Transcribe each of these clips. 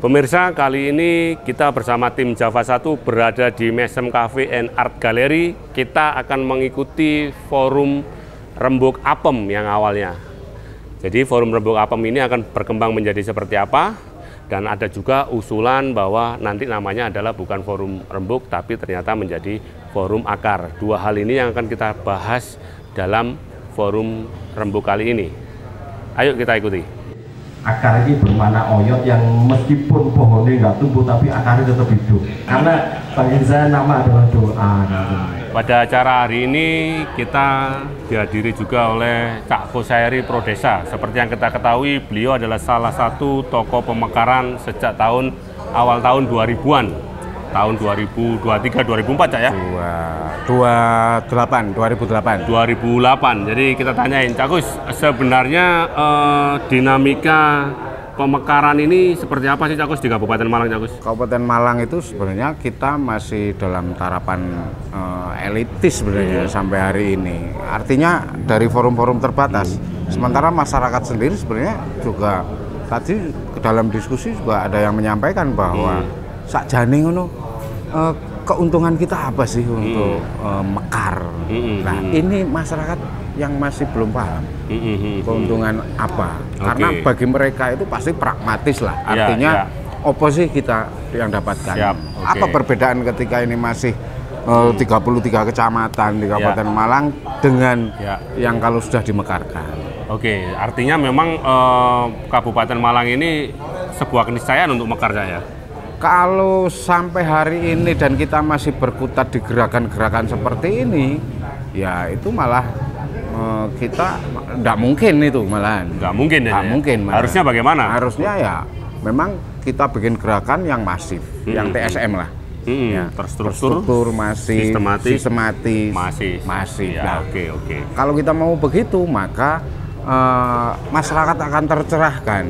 Pemirsa, kali ini kita bersama tim Java 1 berada di Mesem Cafe and Art Gallery. Kita akan mengikuti forum Rembuk Apem yang awalnya. Jadi forum Rembuk Apem ini akan berkembang menjadi seperti apa? Dan ada juga usulan bahwa nanti namanya adalah bukan forum rembuk, tapi ternyata menjadi forum akar. Dua hal ini yang akan kita bahas dalam forum rembuk kali ini. Ayo kita ikuti. Akar ini bermakna oyot yang meskipun pohonnya nggak tumbuh tapi akarnya tetap hidup. Karena bagi saya nama adalah doa. Pada acara hari ini kita dihadiri juga oleh Cak Kosairi Prodesa. Seperti yang kita ketahui, beliau adalah salah satu tokoh pemekaran sejak awal tahun 2000-an. Tahun 2023-2004 Cak ya? 2008. Jadi kita tanyain, Cak Kus, sebenarnya dinamika pemekaran ini seperti apa sih Cak Kus di Kabupaten Malang, Cak Kus? Kabupaten Malang itu sebenarnya kita masih dalam tarapan elitis sebenarnya sampai hari ini. Artinya dari forum-forum terbatas. Sementara masyarakat sendiri sebenarnya juga tadi dalam diskusi juga ada yang menyampaikan bahwa sakjane ngono keuntungan kita apa sih untuk mekar. Nah, ini masyarakat yang masih belum paham keuntungan apa. Karena bagi mereka itu pasti pragmatis lah. Artinya apa sih kita yang dapatkan? Apa perbedaan ketika ini masih 33 kecamatan di Kabupaten Malang dengan yang kalau sudah dimekarkan? Oke, artinya memang Kabupaten Malang ini sebuah keniscayaan untuk mekar saya. Kalau sampai hari ini dan kita masih berkutat di gerakan-gerakan seperti ini, ya itu malah kita nggak mungkin itu malahan. Nggak mungkin ya? Nggak mungkin. Malah. Harusnya bagaimana? Harusnya ya memang kita bikin gerakan yang masif, yang TSM lah. Ya, terstruktur, masif, sistematis, masif. Ya, nah, oke. Kalau kita mau begitu, maka masyarakat akan tercerahkan.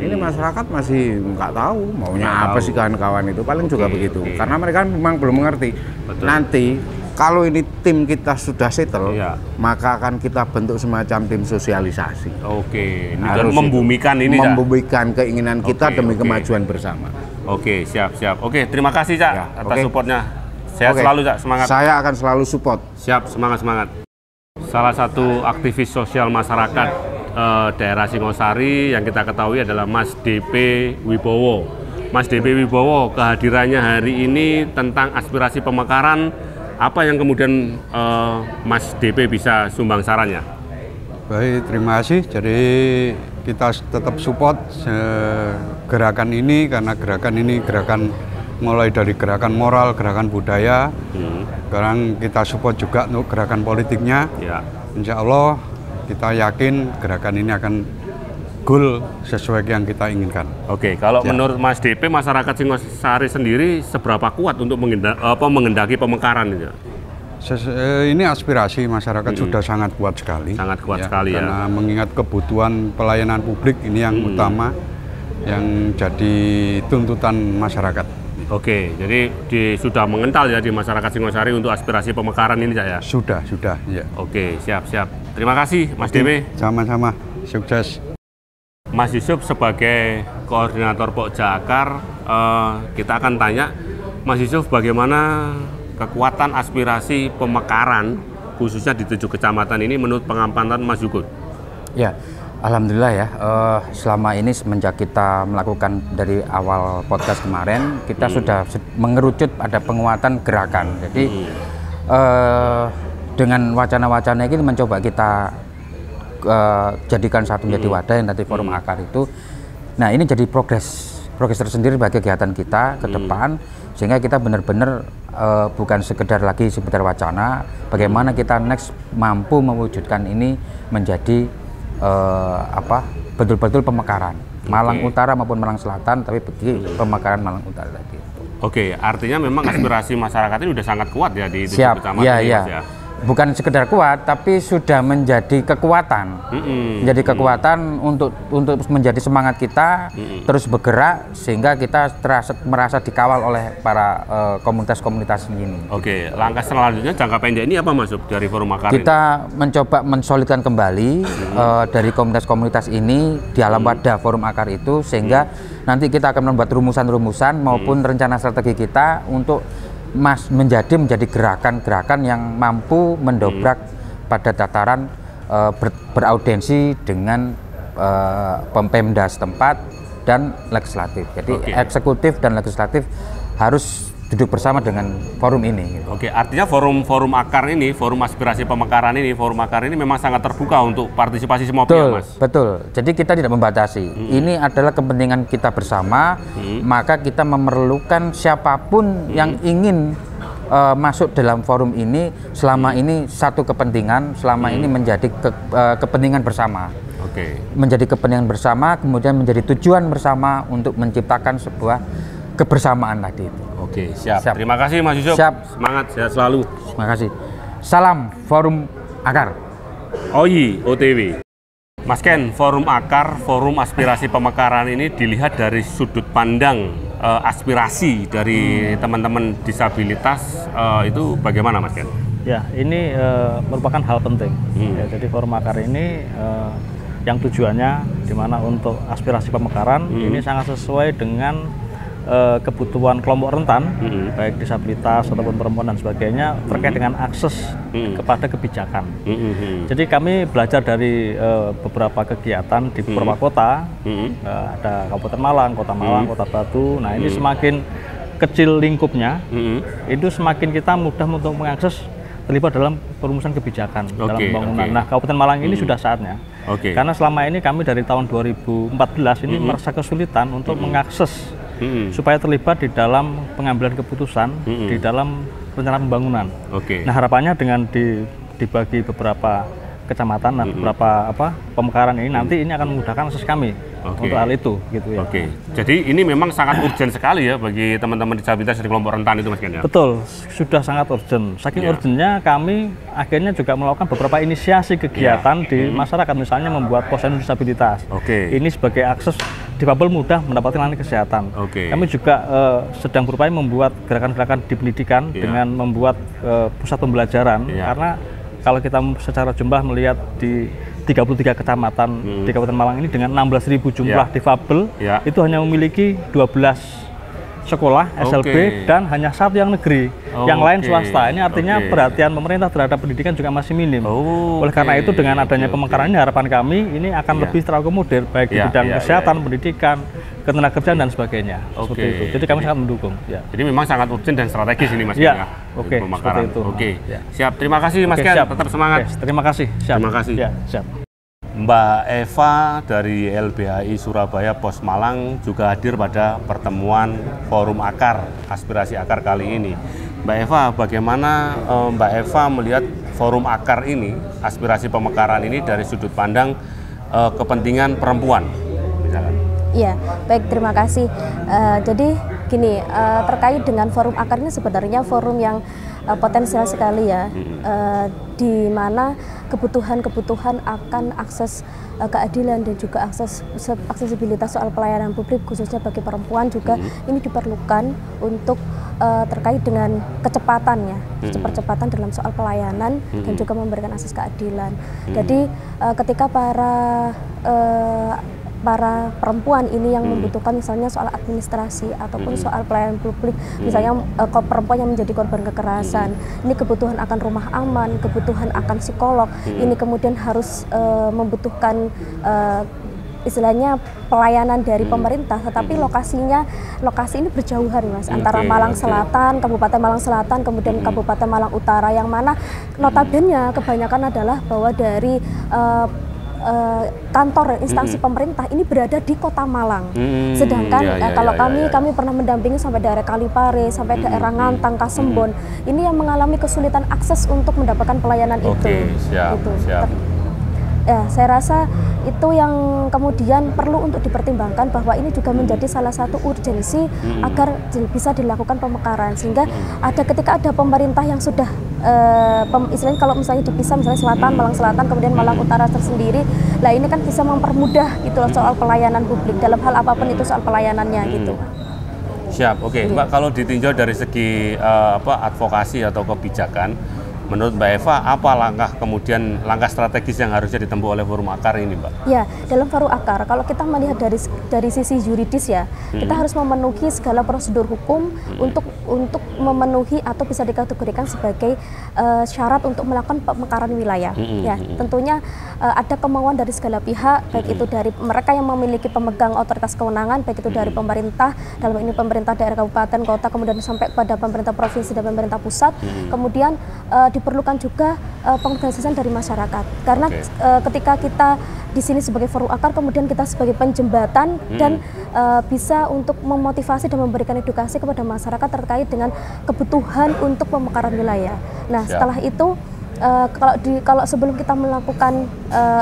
Ini masyarakat masih nggak tahu maunya apa sih kawan-kawan itu, paling juga begitu. Karena mereka memang belum mengerti. Betul. Nanti kalau ini tim kita sudah settle, maka akan kita bentuk semacam tim sosialisasi. Ini harus membumikan keinginan kita demi kemajuan bersama. Siap. Terima kasih Cak atas supportnya. Sehat selalu Cak, semangat. Saya akan selalu support. Siap, semangat. Salah satu aktivis sosial masyarakat daerah Singosari yang kita ketahui adalah Mas DP Wibowo. Mas DP Wibowo, kehadirannya hari ini tentang aspirasi pemekaran, apa yang kemudian Mas DP bisa sumbang sarannya? Baik, terima kasih. Jadi kita tetap support gerakan ini, karena gerakan ini mulai dari gerakan moral, gerakan budaya. Sekarang kita support juga untuk gerakan politiknya. Insya Allah kita yakin gerakan ini akan goal sesuai yang kita inginkan. Kalau menurut Mas DP, masyarakat Singosari sendiri seberapa kuat untuk mengendaki pemekaran ini? Ini aspirasi masyarakat sudah sangat kuat sekali. Karena mengingat kebutuhan pelayanan publik ini yang utama, yang jadi tuntutan masyarakat. Jadi sudah mengental ya di masyarakat Singosari untuk aspirasi pemekaran ini Cak ya? Sudah ya. Siap. Terima kasih Mas DP. Sama-sama, sukses. Mas Yusuf sebagai koordinator Pokja Akar, kita akan tanya Mas Yusuf bagaimana kekuatan aspirasi pemekaran khususnya di 7 kecamatan ini menurut pengamatan Mas Yukut? Ya, alhamdulillah ya, selama ini semenjak kita melakukan dari awal podcast kemarin, kita sudah mengerucut pada penguatan gerakan. Jadi dengan wacana-wacana ini mencoba kita jadikan satu menjadi wadah yang tadi forum akar itu. Nah, ini jadi progres tersendiri bagi kegiatan kita ke depan, sehingga kita benar-benar bukan sekedar wacana, bagaimana kita next mampu mewujudkan ini menjadi betul-betul pemekaran Malang Utara maupun Malang Selatan, tapi bagi pemekaran Malang Utara tadi. Artinya memang aspirasi masyarakat ini sudah sangat kuat ya di 7 kecamatan ini. bukan sekedar kuat, tapi sudah menjadi kekuatan, menjadi kekuatan untuk menjadi semangat kita terus bergerak, sehingga kita merasa dikawal oleh para komunitas-komunitas ini. Oke, langkah selanjutnya jangka pendek ini apa masuk dari forum akar kita ini? Mencoba mensolidkan kembali dari komunitas-komunitas ini di dalam wadah forum akar itu, sehingga nanti kita akan membuat rumusan-rumusan maupun rencana strategi kita untuk menjadi gerakan-gerakan yang mampu mendobrak pada tataran beraudiensi dengan Pemda setempat dan legislatif. Jadi eksekutif dan legislatif harus duduk bersama dengan forum ini. Oke, artinya forum akar ini, forum aspirasi pemekaran ini, forum akar ini memang sangat terbuka untuk partisipasi semua pihak, Mas. Betul. Jadi kita tidak membatasi. Ini adalah kepentingan kita bersama, maka kita memerlukan siapapun yang ingin masuk dalam forum ini, selama ini satu kepentingan, selama ini menjadi kepentingan bersama. Menjadi kepentingan bersama, kemudian menjadi tujuan bersama untuk menciptakan sebuah kebersamaan tadi itu. Oke, siap. Terima kasih Mas Yusuf. Siap. Semangat, sehat selalu. Terima kasih. Salam Forum Akar. OYI OTW. Mas Ken, forum akar, forum aspirasi pemekaran ini dilihat dari sudut pandang aspirasi dari teman-teman disabilitas itu bagaimana, Mas Ken? Ya, ini merupakan hal penting. Ya, jadi forum akar ini yang tujuannya dimana untuk aspirasi pemekaran ini sangat sesuai dengan kebutuhan kelompok rentan, baik disabilitas ataupun perempuan dan sebagainya, terkait dengan akses kepada kebijakan. Jadi kami belajar dari beberapa kegiatan di beberapa kota, ada Kabupaten Malang, Kota Batu. Nah ini semakin kecil lingkupnya, itu semakin kita mudah untuk mengakses terlibat dalam perumusan kebijakan dalam pembangunan. Nah Kabupaten Malang ini sudah saatnya, karena selama ini kami dari tahun 2014 ini merasa kesulitan untuk mengakses supaya terlibat di dalam pengambilan keputusan di dalam rencana pembangunan. Nah harapannya dengan dibagi beberapa kecamatan, beberapa pemekaran ini nanti ini akan memudahkan akses kami untuk hal itu, gitu ya. Jadi ini memang sangat urgent sekali ya bagi teman-teman disabilitas di kelompok rentan itu, Mas Ken ya? Betul, sudah sangat urgent. Saking urgentnya kami akhirnya juga melakukan beberapa inisiasi kegiatan di masyarakat, misalnya membuat posyandu disabilitas. Ini sebagai akses difabel mudah mendapatkan layanan kesehatan. Kami juga sedang berupaya membuat gerakan-gerakan di pendidikan dengan membuat pusat pembelajaran, karena kalau kita secara jumlah melihat di 33 kecamatan di Kabupaten Malang ini dengan 16.000 jumlah difabel, itu hanya memiliki 12 sekolah SLB dan hanya satu yang negeri, yang lain swasta. Ini artinya perhatian pemerintah terhadap pendidikan juga masih minim. Oleh karena itu dengan adanya pemekaran ini harapan kami ini akan lebih terakomodir baik di bidang kesehatan, pendidikan, ketenagakerjaan dan sebagainya. Seperti itu. Jadi kami sangat mendukung. Jadi memang sangat urgent dan strategis ini, Mas Ken ya. Pemekaran. Siap. Terima kasih Mas Ken. Tetap semangat. Terima kasih. Siap. Terima kasih. Siap. Mbak Eva dari LBHI Surabaya Pos Malang juga hadir pada pertemuan forum akar, aspirasi akar kali ini. Mbak Eva, bagaimana Mbak Eva melihat forum akar ini, aspirasi pemekaran ini dari sudut pandang kepentingan perempuan, misalkan? Iya, baik, terima kasih. Jadi gini, terkait dengan forum akar ini sebenarnya forum yang potensial sekali ya, di mana kebutuhan-kebutuhan akan akses keadilan dan juga aksesibilitas soal pelayanan publik khususnya bagi perempuan juga ini diperlukan untuk terkait dengan kecepatannya, percepatan dalam soal pelayanan dan juga memberikan akses keadilan. Jadi ketika para perempuan ini yang membutuhkan misalnya soal administrasi ataupun soal pelayanan publik, misalnya perempuan yang menjadi korban kekerasan, ini kebutuhan akan rumah aman, kebutuhan akan psikolog, ini kemudian harus membutuhkan istilahnya pelayanan dari pemerintah, tetapi lokasi ini berjauhan, Mas, antara Malang Selatan, Kabupaten Malang Selatan, kemudian Kabupaten Malang Utara, yang mana notabene kebanyakan adalah bahwa dari kantor instansi pemerintah ini berada di Kota Malang. Sedangkan kalau kami pernah mendampingi sampai daerah Kalipare, sampai daerah Ngantang, Kasembon, ini yang mengalami kesulitan akses untuk mendapatkan pelayanan itu. Siap. Ya, saya rasa itu yang kemudian perlu untuk dipertimbangkan bahwa ini juga menjadi salah satu urgensi agar bisa dilakukan pemekaran, sehingga ketika ada pemerintah yang sudah istilahnya kalau misalnya dipisah, misalnya selatan, Malang Selatan, kemudian Malang Utara tersendiri, lah ini kan bisa mempermudah gitu loh soal pelayanan publik dalam hal apapun itu soal pelayanannya gitu. Siap, oke. Mbak, kalau ditinjau dari segi advokasi atau kebijakan, menurut Mbak Eva, apa langkah strategis yang harusnya ditempuh oleh Forum Akar ini, Mbak? Ya, dalam Forum Akar, kalau kita melihat dari sisi yuridis ya, kita harus memenuhi segala prosedur hukum untuk memenuhi atau bisa dikategorikan sebagai syarat untuk melakukan pemekaran wilayah. Ya, tentunya ada kemauan dari segala pihak, baik itu dari mereka yang memiliki pemegang otoritas kewenangan, baik itu dari pemerintah, dalam ini pemerintah daerah kabupaten, kota, kemudian sampai pada pemerintah provinsi dan pemerintah pusat, kemudian diperlukan juga pengorganisasian dari masyarakat, karena ketika kita di sini sebagai Forum Akar, kemudian kita sebagai penjembatan dan bisa untuk memotivasi dan memberikan edukasi kepada masyarakat terkait dengan kebutuhan untuk pemekaran wilayah. Nah, setelah itu kalau sebelum kita melakukan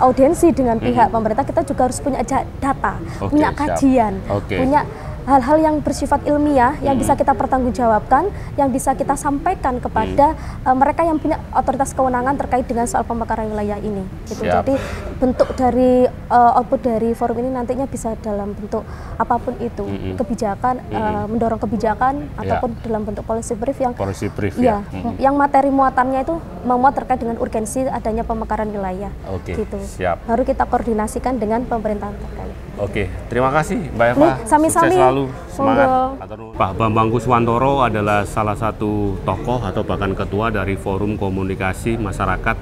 audiensi dengan pihak pemerintah, kita juga harus punya data, punya kajian, punya hal-hal yang bersifat ilmiah yang bisa kita pertanggungjawabkan, yang bisa kita sampaikan kepada mereka yang punya otoritas kewenangan terkait dengan soal pemekaran wilayah ini. Gitu. Jadi bentuk dari output dari forum ini nantinya bisa dalam bentuk apapun itu, kebijakan, mendorong kebijakan ataupun dalam bentuk policy brief yang materi muatannya itu memuat terkait dengan urgensi adanya pemekaran wilayah. Gitu. Baru kita koordinasikan dengan pemerintahan terkait. Oke, terima kasih Mbak Eva. Sami-sami. Sukses selalu, semangat. Pak Bambang Kuswantoro adalah salah satu tokoh atau bahkan ketua dari Forum Komunikasi Masyarakat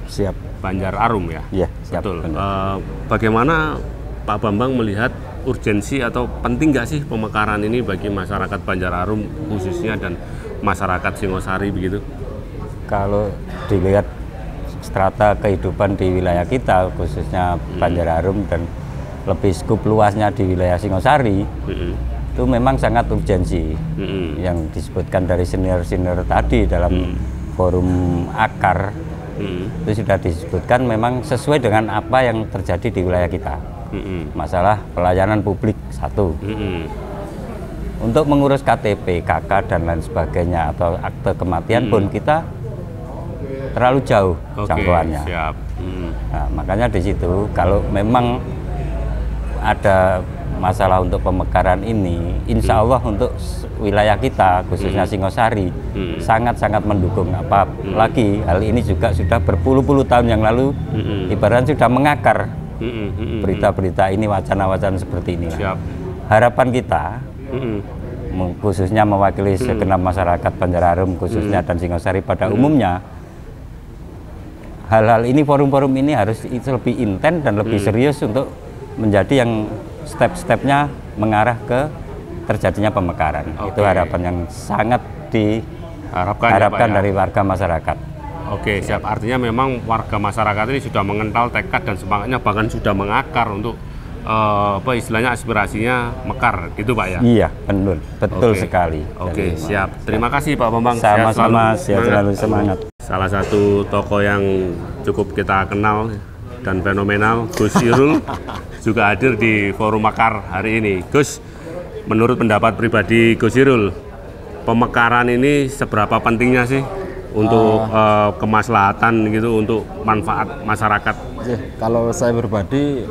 Banjar Arum ya? Iya, betul. Bagaimana Pak Bambang melihat urgensi atau penting nggak sih pemekaran ini bagi masyarakat Banjar Arum khususnya dan masyarakat Singosari begitu? Kalau dilihat strata kehidupan di wilayah kita, khususnya Banjar Arum dan lebih skup luasnya di wilayah Singosari, itu memang sangat urgensi. Yang disebutkan dari senior-senior tadi dalam Forum Akar, itu sudah disebutkan memang sesuai dengan apa yang terjadi di wilayah kita. Masalah pelayanan publik satu. Untuk mengurus KTP, KK dan lain sebagainya atau akte kematian pun kita terlalu jauh jangkauannya. Nah, makanya di situ kalau memang ada masalah untuk pemekaran ini, insya Allah untuk wilayah kita khususnya Singosari sangat-sangat mendukung. Apalagi hal ini juga sudah berpuluh-puluh tahun yang lalu ibaratnya sudah mengakar berita-berita ini, wacana-wacana seperti ini. Harapan kita khususnya mewakili segenap masyarakat Banjar Arum khususnya dan Singosari pada umumnya, hal-hal ini, forum-forum ini harus lebih intens dan lebih serius untuk menjadi yang step-stepnya mengarah ke terjadinya pemekaran. Itu harapan yang sangat diharapkan dari warga masyarakat. Oke, siap. Artinya memang warga masyarakat ini sudah mengental tekad dan semangatnya, bahkan sudah mengakar untuk istilahnya aspirasinya mekar, gitu Pak ya? Iya, betul sekali. Oke, siap. Terima kasih Pak Bambang. Sama-sama, selalu semangat. Salah satu tokoh yang cukup kita kenal dan fenomenal, Gus Irul juga hadir di Forum Akar hari ini. Gus, menurut pendapat pribadi Gus Irul, pemekaran ini seberapa pentingnya sih untuk kemaslahatan gitu, untuk manfaat masyarakat? Kalau saya pribadi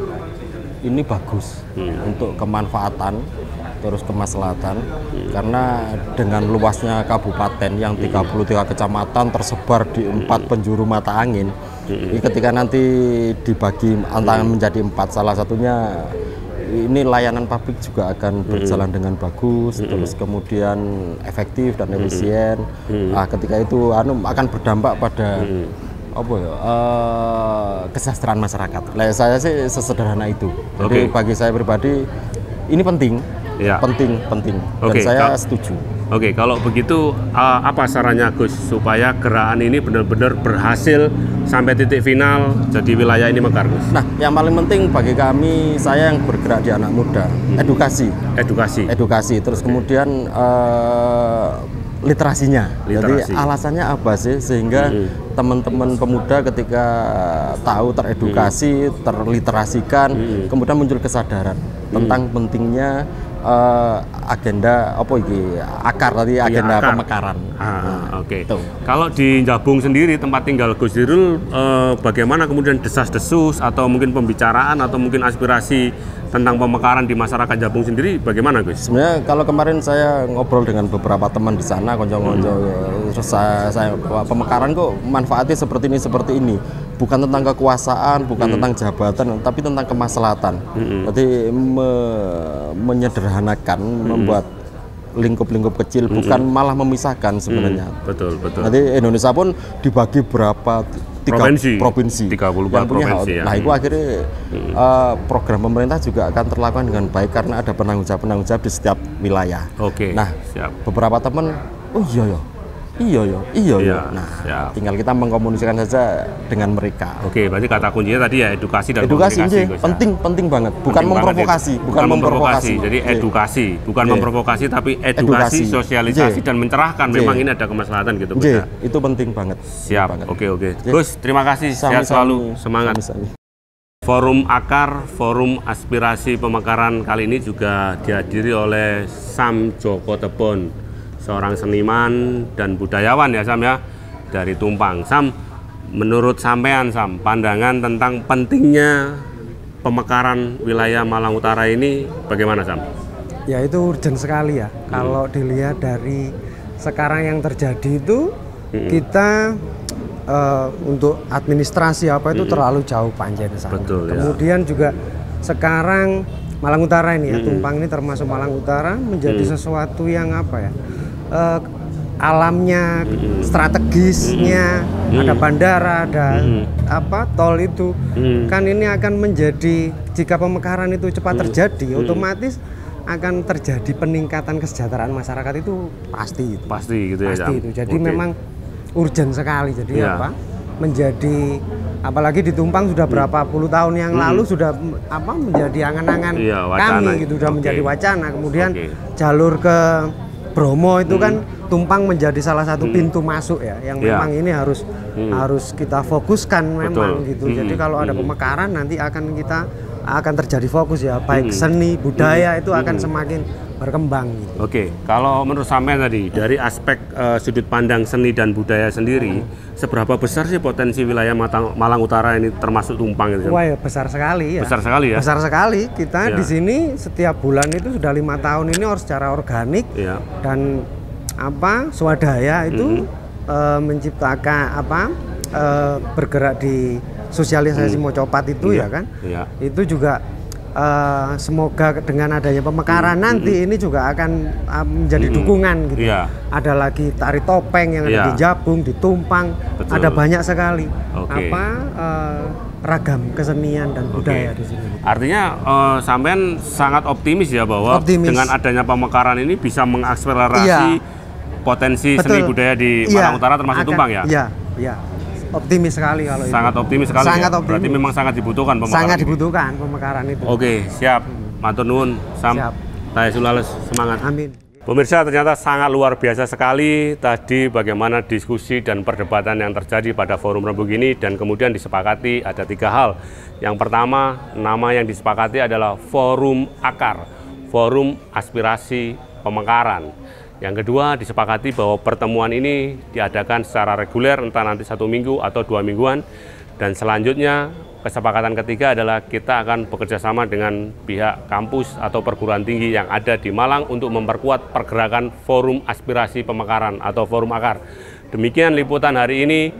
ini bagus untuk kemanfaatan terus kemaslahatan, karena dengan luasnya kabupaten yang 33 kecamatan tersebar di 4 penjuru mata angin. Ini ketika nanti dibagi antara menjadi 4, salah satunya ini layanan publik juga akan berjalan dengan bagus, terus kemudian efektif dan efisien. Nah, ketika itu akan berdampak pada kesejahteraan masyarakat. Saya sih sesederhana itu. Jadi bagi saya pribadi ini penting, penting, dan saya setuju. Oke, kalau begitu apa sarannya Gus supaya gerakan ini benar-benar berhasil sampai titik final jadi wilayah ini mekar, Gus? Nah, yang paling penting bagi kami, saya yang bergerak di anak muda, edukasi. Terus kemudian literasinya. Literasi. Jadi alasannya apa sih sehingga teman-teman pemuda ketika tahu, teredukasi, terliterasikan, kemudian muncul kesadaran tentang pentingnya agenda apa iki akar tadi, agenda akar. pemekaran. Oke. Tuh. Kalau di Jabung sendiri tempat tinggal Gus Dirul, bagaimana kemudian desas-desus atau mungkin pembicaraan atau mungkin aspirasi tentang pemekaran di masyarakat Jabung sendiri bagaimana, Gus? Sebenarnya kalau kemarin saya ngobrol dengan beberapa teman di sana, konco-konco, terus saya pemekaran kok manfaatnya seperti ini. Bukan tentang kekuasaan, bukan tentang jabatan, tapi tentang kemaslahatan. Jadi menyederhanakan, membuat lingkup-lingkup kecil, bukan malah memisahkan sebenarnya. Betul. Jadi Indonesia pun dibagi berapa provinsi 34 yang punya provinsi hak. ya. Nah itu akhirnya program pemerintah juga akan terlakukan dengan baik karena ada penanggung jawab di setiap wilayah. Oke. Nah Siap. beberapa teman, oh iya. Nah siap. tinggal kita mengkomunikasikan saja dengan mereka. Oke, berarti kata kuncinya tadi ya edukasi dan Edukasi komunikasi, Gus, ya. penting banget, bukan Penting memprovokasi, banget, bukan memprovokasi. Jadi edukasi, bukan Iya. memprovokasi tapi edukasi, sosialisasi Iya. dan mencerahkan. Iya. Memang ini ada kemaslahatan gitu, Gus. Ya. Itu penting banget. Siap. Banget. Oke. Iya. Gus, terima kasih. Sehat selalu. Semangat. Sami-sami. Forum Akar, Forum Aspirasi Pemekaran kali ini juga dihadiri oleh Sam Joko Tebon, seorang seniman dan budayawan ya Sam ya, dari Tumpang. Sam, menurut sampean Sam, pandangan tentang pentingnya pemekaran wilayah Malang Utara ini bagaimana Sam? Ya itu urgent sekali ya. Kalau dilihat dari sekarang yang terjadi itu kita untuk administrasi apa itu terlalu jauh panjang ke sana. Betul, Kemudian juga sekarang Malang Utara ini ya, Tumpang ini termasuk Malang Utara menjadi sesuatu yang apa ya? Alamnya, strategisnya, ada bandara, ada tol itu. Kan ini akan menjadi, jika pemekaran itu cepat terjadi, otomatis akan terjadi peningkatan kesejahteraan masyarakat itu pasti. Pasti gitu ya. Pasti itu. Jadi memang urgent sekali. Jadi menjadi, apalagi di Tumpang sudah berapa puluh tahun yang lalu sudah menjadi angan-angan kami gitu, sudah menjadi wacana. Kemudian jalur ke Bromo itu kan Tumpang menjadi salah satu pintu masuk ya, yang memang ini harus kita fokuskan memang gitu. Jadi kalau ada pemekaran nanti akan terjadi fokus ya, baik seni budaya itu akan semakin berkembang. Gitu. Oke, kalau menurut sampean tadi dari aspek sudut pandang seni dan budaya sendiri, seberapa besar sih potensi wilayah Malang Utara ini termasuk Tumpang itu? Wah ya besar sekali ya. Besar sekali ya. Besar sekali. Kita di sini setiap bulan itu sudah 5 tahun ini harus secara organik dan swadaya itu menciptakan bergerak di sosialisasi Mocopat itu ya kan. Itu juga semoga dengan adanya pemekaran nanti ini juga akan menjadi dukungan gitu. Ada lagi tari topeng yang ada di Jabung, di Tumpang, ada banyak sekali ragam kesenian dan budaya di sini. Artinya sampean sangat optimis ya bahwa dengan adanya pemekaran ini bisa mengakselerasi potensi seni budaya di Malang Utara termasuk Tumpang ya? Iya. Optimis sekali kalau sangat itu. Optimis sekali. Sangat ya? optimis. Berarti memang sangat dibutuhkan pemekaran. Sangat dibutuhkan pemekaran itu. Oke, siap. Matur nuwun, Sam. Siap. Saya Sulales, semangat. Amin. Pemirsa, ternyata sangat luar biasa sekali tadi bagaimana diskusi dan perdebatan yang terjadi pada forum Rembuk ini, dan kemudian disepakati ada 3 hal. Yang pertama, nama yang disepakati adalah Forum Akar, Forum Aspirasi Pemekaran. Yang kedua, disepakati bahwa pertemuan ini diadakan secara reguler, entah nanti 1 minggu atau 2 mingguan. Dan selanjutnya, kesepakatan ketiga adalah kita akan bekerja sama dengan pihak kampus atau perguruan tinggi yang ada di Malang untuk memperkuat pergerakan Forum Aspirasi Pemekaran atau Forum Akar. Demikian liputan hari ini,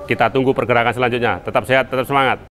kita tunggu pergerakan selanjutnya. Tetap sehat, tetap semangat.